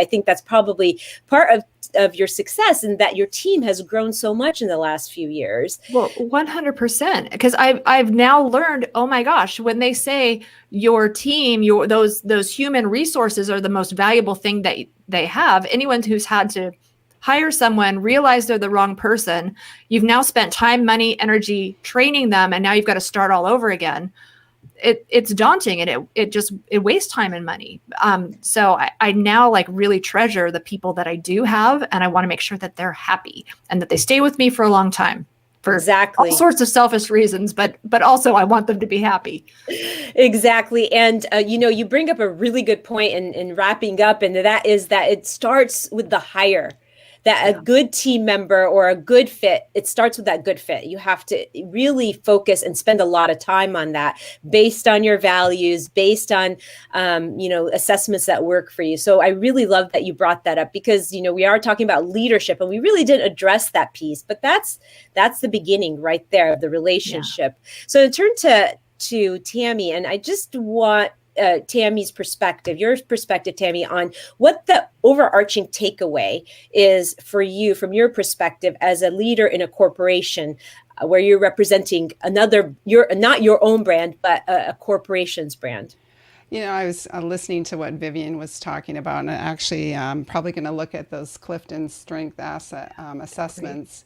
think that's probably part of your success, and that your team has grown so much in the last few years. Well, 100%, because I've now learned, oh my gosh, when they say your team, those human resources are the most valuable thing that they have, anyone who's had to hire someone, realize they're the wrong person. You've now spent time, money, energy training them, and now you've got to start all over again. It's daunting, and it wastes time and money. So I now like really treasure the people that I do have, and I want to make sure that they're happy and that they stay with me for a long time for Exactly. all sorts of selfish reasons, but also I want them to be happy. Exactly. And, you bring up a really good point in wrapping up, and that is that it starts with the hire. That a good team member or a good fit, it starts with that good fit. You have to really focus and spend a lot of time on that based on your values, based on, assessments that work for you. So I really love that you brought that up because, we are talking about leadership and we really didn't address that piece, but that's the beginning right there of the relationship. Yeah. So to turn to Tammy, and I just want Tammy's perspective, your perspective, Tammy, on what the overarching takeaway is for you from your perspective as a leader in a corporation where you're representing you're not your own brand, but a corporation's brand. I was listening to what Vivian was talking about, and actually I'm probably going to look at those Clifton strength asset assessments.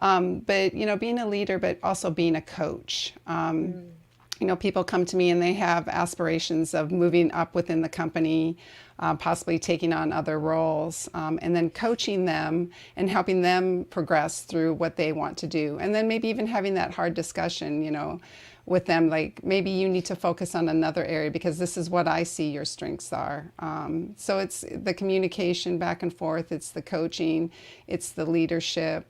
But, being a leader, but also being a coach. People come to me and they have aspirations of moving up within the company, possibly taking on other roles, and then coaching them and helping them progress through what they want to do. And then maybe even having that hard discussion, with them, like maybe you need to focus on another area because this is what I see your strengths are. So it's the communication back and forth, it's the coaching, it's the leadership.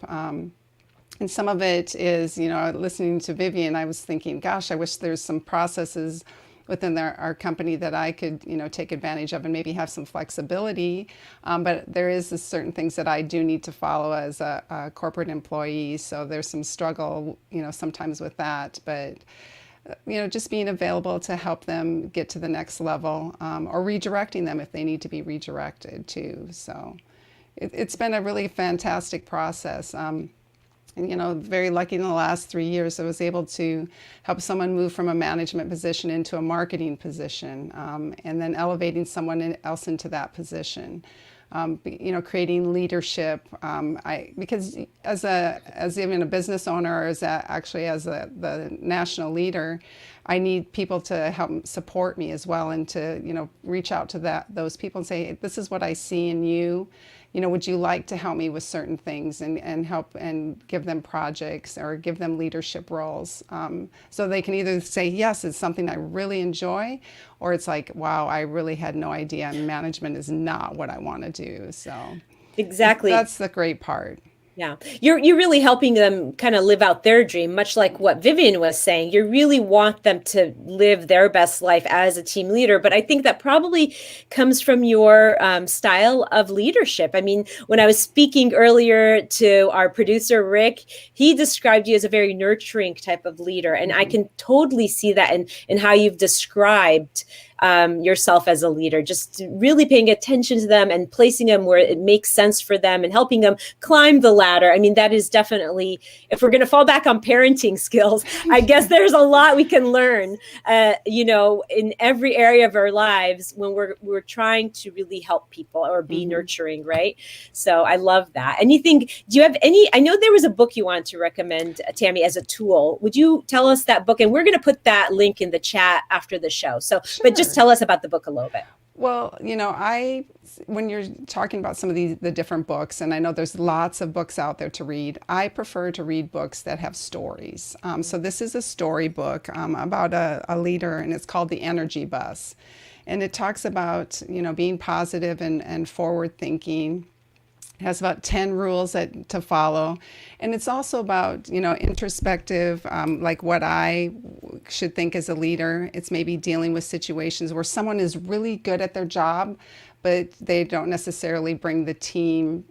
And some of it is, listening to Vivian, I was thinking, gosh, I wish there's some processes within our company that I could, take advantage of and maybe have some flexibility. But there is certain things that I do need to follow as a corporate employee. So there's some struggle, sometimes with that. But, just being available to help them get to the next level or redirecting them if they need to be redirected too. So it's been a really fantastic process. And, very lucky in the last 3 years, I was able to help someone move from a management position into a marketing position, and then elevating someone else into that position. Creating leadership. Because as even a business owner, or as the national leader, I need people to help support me as well, and to reach out to those people and say, this is what I see in you. Would you like to help me with certain things and help and give them projects or give them leadership roles? So they can either say, yes, it's something I really enjoy, or it's like, wow, I really had no idea, and management is not what I want to do. So exactly. That's the great part. Yeah, you're really helping them kind of live out their dream, much like what Vivian was saying. You really want them to live their best life as a team leader. But I think that probably comes from your style of leadership. I mean, when I was speaking earlier to our producer, Rick, he described you as a very nurturing type of leader. And I can totally see that in how you've described yourself as a leader, just really paying attention to them and placing them where it makes sense for them and helping them climb the ladder. I mean, that is definitely, if we're going to fall back on parenting skills, I guess there's a lot we can learn, in every area of our lives when we're trying to really help people or be nurturing, right? So I love that. Do you have any, I know there was a book you wanted to recommend, Tammy, as a tool. Would you tell us that book? And we're going to put that link in the chat after the show. So, sure. But just tell us about the book a little bit. Well, when you're talking about some of the different books, and I know there's lots of books out there to read, I prefer to read books that have stories. So this is a story book about a leader, and it's called The Energy Bus. And it talks about, being positive and forward thinking. It has about 10 rules to follow. And it's also about, introspective, like what I should think as a leader. It's maybe dealing with situations where someone is really good at their job, but they don't necessarily bring the team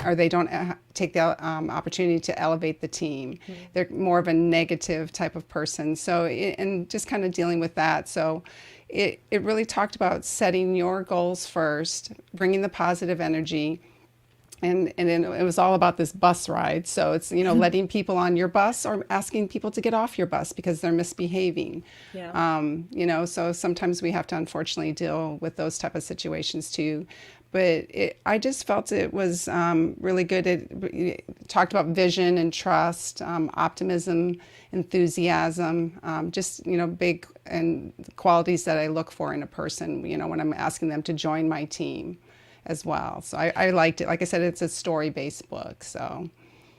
or they don't take the opportunity to elevate the team. They're more of a negative type of person. So, and just kind of dealing with that. So it really talked about setting your goals first, bringing the positive energy, and then it was all about this bus ride. So it's, letting people on your bus or asking people to get off your bus because they're misbehaving. Yeah. So sometimes we have to unfortunately deal with those type of situations too. But I just felt it was really good. It talked about vision and trust, optimism, enthusiasm, just, big and qualities that I look for in a person, when I'm asking them to join my team as well. So I liked it. Like I said, it's a story-based book, so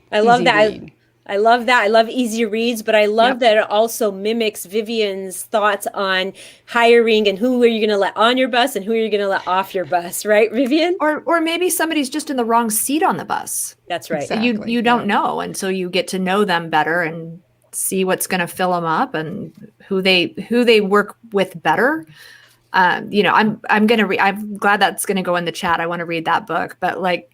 I love easy that. read. I love that. I love easy reads, but I love Yep. that it also mimics Vivian's thoughts on hiring and who are you going to let on your bus and who are you going to let off your bus, right, Vivian? Or maybe somebody's just in the wrong seat on the bus. That's right. Exactly. You don't Yeah. know, and so you get to know them better and see what's going to fill them up and who they work with better. I'm gonna read. I'm glad that's gonna go in the chat. I want to read that book. But like,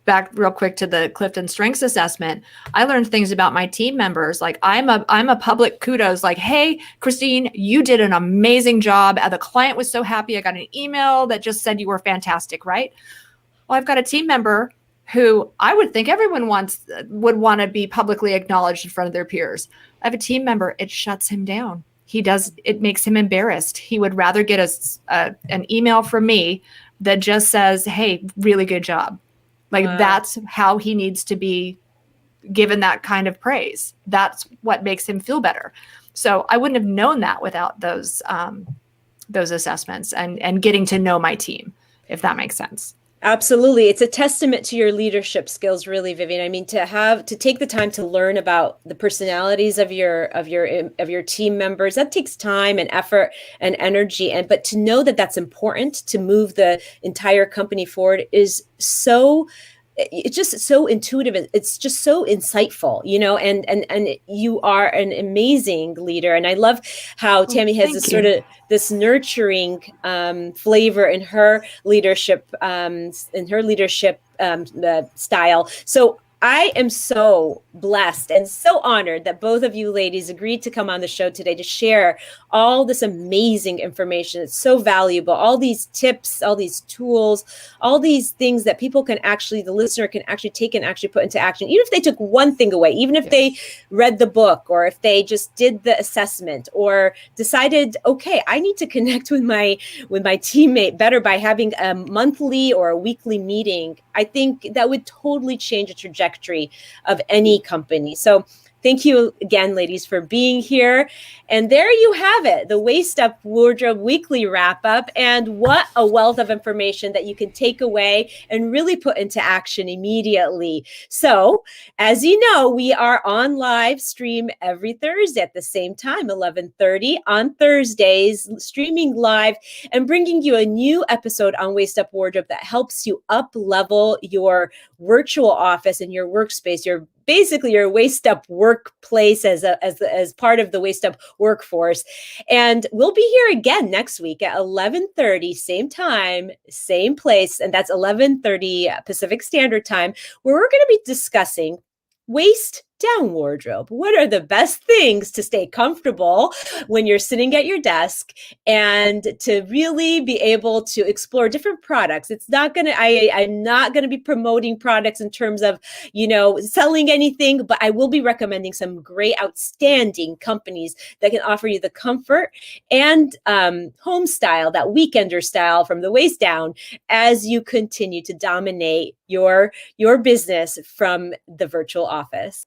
back real quick to the Clifton Strengths Assessment, I learned things about my team members. Like I'm a public kudos. Like, hey, Christine, you did an amazing job. The client was so happy. I got an email that just said you were fantastic. Right. Well, I've got a team member who I would think everyone would want to be publicly acknowledged in front of their peers. I have a team member. It shuts him down. It makes him embarrassed. He would rather get an email from me that just says, hey, really good job. Like Wow. That's how he needs to be given that kind of praise. That's what makes him feel better. So I wouldn't have known that without those assessments and getting to know my team, if that makes sense. Absolutely. It's a testament to your leadership skills, really, Vivian. I mean, to take the time to learn about the personalities of your team members, that takes time and effort and energy. But to know that that's important to move the entire company forward is it's just so intuitive. It's just so insightful, and you are an amazing leader. And I love how Tammy has this sort of this nurturing flavor in her leadership, style. So I am so blessed and so honored that both of you ladies agreed to come on the show today to share all this amazing information. It's so valuable. All these tips, all these tools, all these things that people can actually, the listener can actually take and actually put into action. Even if they took one thing away, even if they read the book, or if they just did the assessment or decided, okay, I need to connect with my teammate better by having a monthly or a weekly meeting, I think that would totally change the trajectory of any company. So thank you again, ladies, for being here. And there you have it, the Waist Up Wardrobe Weekly Wrap-Up. And what a wealth of information that you can take away and really put into action immediately. So, as you know, we are on live stream every Thursday at the same time, 11:30 on Thursdays, streaming live and bringing you a new episode on Waist Up Wardrobe that helps you up-level your virtual office and your workspace, basically your Waist Up workplace as part of the Waist Up workforce. And we'll be here again next week at 11:30, same time, same place. And that's 11:30 Pacific Standard Time, where we're going to be discussing waist down wardrobe. What are the best things to stay comfortable when you're sitting at your desk and to really be able to explore different products? It's not going to, I'm not going to be promoting products in terms of, selling anything, but I will be recommending some great, outstanding companies that can offer you the comfort and home style, that weekender style from the waist down, as you continue to dominate your business from the virtual office.